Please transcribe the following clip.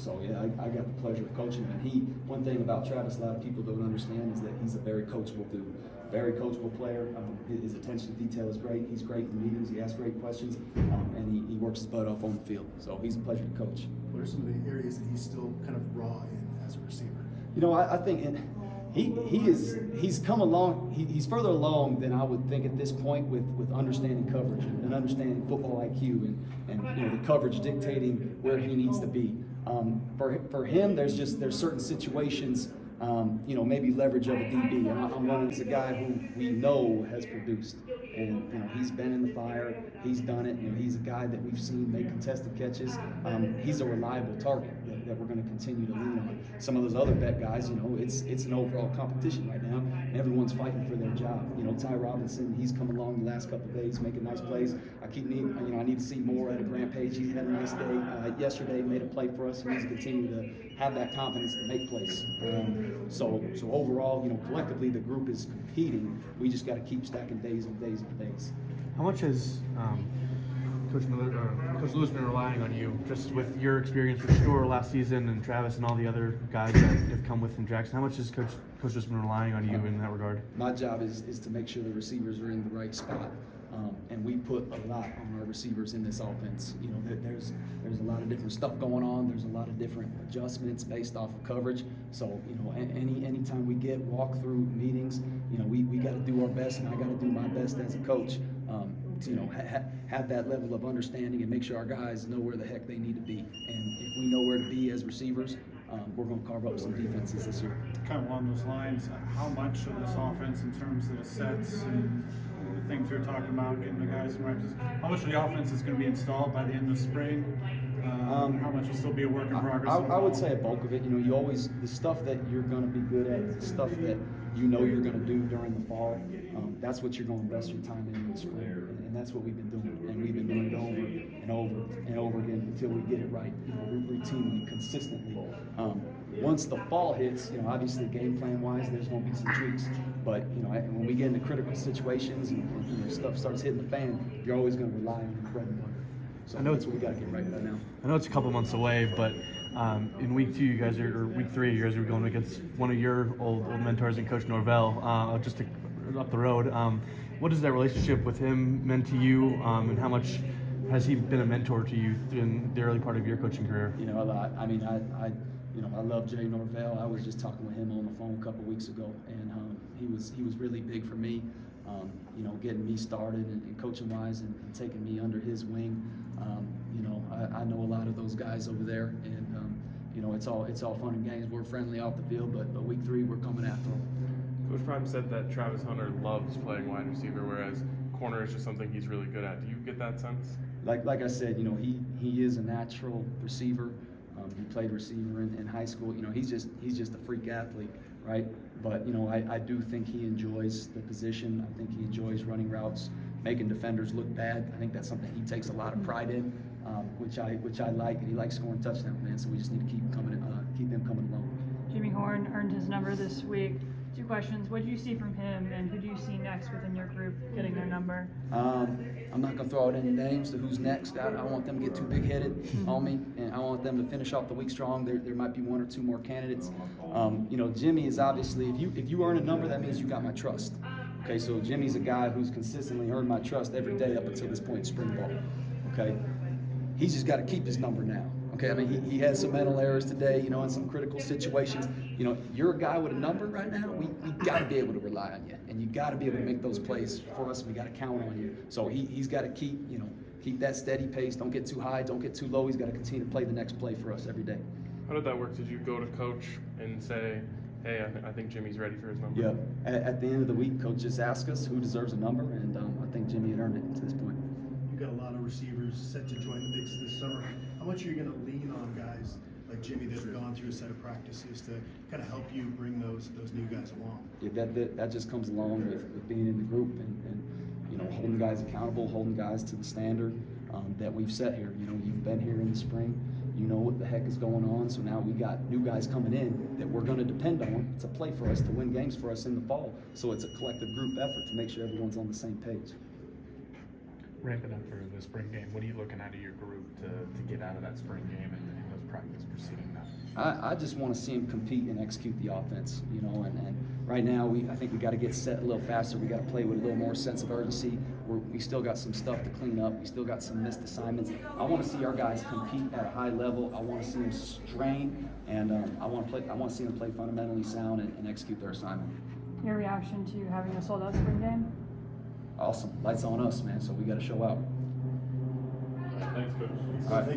So yeah, I got the pleasure of coaching him. And one thing about Travis, a lot of people don't understand is that he's a very coachable dude, very coachable player. His attention to detail is great. He's great in meetings. He asks great questions, and he works his butt off on the field. So he's a pleasure to coach. What are some of the areas that he's still kind of raw in as a receiver? You know, I think he's come along. He's further along than I would think at this point with understanding coverage and understanding football IQ and you know, the coverage dictating where he needs to be. For him, there's certain situations. You know, maybe leverage of a DB. And I'm running as a guy who we know has produced. And, you know, he's been in the fire. He's done it. You know, he's a guy that we've seen make contested catches. He's a reliable target that we're going to continue to lean on. Some of those other vet guys, you know, it's an overall competition right now. Everyone's fighting for their job. You know, Ty Robinson, he's come along the last couple of days, making nice plays. I need to see more out of Grant Page. He had a nice day yesterday, made a play for us. He needs to continue to have that confidence to make plays. So overall, you know, collectively the group is competing. We just got to keep stacking days and days and days. How much has Coach Lewis been relying on you, just with your experience with Shore last season and Travis and all the other guys that have come with from Jackson? How much has Coach Lewis been relying on you in that regard? My job is to make sure the receivers are in the right spot. And we put a lot on our receivers in this offense. You know, there's a lot of different stuff going on. There's a lot of different adjustments based off of coverage. So, you know, anytime we get walk-through meetings, you know, we got to do our best, and I got to do my best as a coach to, you know, have that level of understanding and make sure our guys know where the heck they need to be. And if we know where to be as receivers, we're going to carve up some defenses this year. Kind of along those lines, how much of this offense in terms of the sets and the things you're talking about, getting the guys in right position, how much of the offense is going to be installed by the end of spring? How much will still be a work in progress? I would say a bulk of it. You know, the stuff that you're going to be good at is the stuff that you know you're going to do during the fall. That's what you're going to invest your time in the spring, and that's what we've been doing. And we've been doing it over and over and over again until we get it right, you know, routinely, consistently. Once the fall hits, you know, obviously game plan wise, there's going to be some tweaks. But you know, when we get into critical situations and you know, stuff starts hitting the fan, you're always going to rely on your bread and butter. So I know that's what we got to get right now. I know it's a couple months away, but in week 2, you guys or week 3, you guys are going against one of your old mentors and Coach Norvell, just up the road. What has that relationship with him meant to you, and how much has he been a mentor to you in the early part of your coaching career? You know, a lot. I mean, I love Jay Norvell. I was just talking with him on the phone a couple weeks ago, and he was really big for me. You know, getting me started and coaching wise and taking me under his wing. You know, I know a lot of those guys over there, and you know, it's all fun and games. We're friendly off the field, but week 3 we're coming after them. Coach Prime said that Travis Hunter loves playing wide receiver, whereas corner is just something he's really good at. Do you get that sense? Like I said, you know, he is a natural receiver. He played receiver in high school. You know, he's just a freak athlete, right? But you know, I do think he enjoys the position. I think he enjoys running routes, making defenders look bad. I think that's something he takes a lot of pride in, which I like. And he likes scoring touchdowns, man. So we just need to keep him coming along. Jimmy Horn earned his number this week. 2 questions. What do you see from him, and who do you see next within your group getting their number? I'm not going to throw out any names to who's next. I don't want them to get too big-headed on me, and I want them to finish off the week strong. There might be 1 or 2 more candidates. You know, Jimmy is obviously, if you earn a number, that means you got my trust. Okay, so Jimmy's a guy who's consistently earned my trust every day up until this point in spring ball. Okay, he's just got to keep his number now. Okay, I mean, he had some mental errors today, you know, in some critical situations. You know, you're a guy with a number right now. We got to be able to rely on you, and you got to be able to make those plays for us. We got to count on you. So he's got to keep that steady pace. Don't get too high. Don't get too low. He's got to continue to play the next play for us every day. How did that work? Did you go to coach and say, hey, I think Jimmy's ready for his number? Yeah. At the end of the week, coach just asked us who deserves a number, and I think Jimmy had earned it to this point. You've got a lot of receivers set to join the mix this summer. How much are you going to lean on guys like Jimmy that have gone through a set of practices to kind of help you bring those new guys along? Yeah, that just comes along with being in the group and you know, holding guys accountable, holding guys to the standard that we've set here. You know, you've been here in the spring. You know what the heck is going on. So now we got new guys coming in that we're going to depend on to play for us, to win games for us in the fall. So it's a collective group effort to make sure everyone's on the same page. Ramping up for the spring game, what are you looking out of your group to get out of that spring game and those practice proceeding that I just want to see him compete and execute the offense, you know, and right now I think we got to get set a little faster. We got to play with a little more sense of urgency. We still got some stuff to clean up. We still got some missed assignments. I want to see our guys compete at a high level. I want to see them strain, and I want to see them play fundamentally sound and execute their assignment. Your reaction to having a sold-out spring game? Awesome. Lights on us, man. So we got to show out. Thanks, Coach. All right.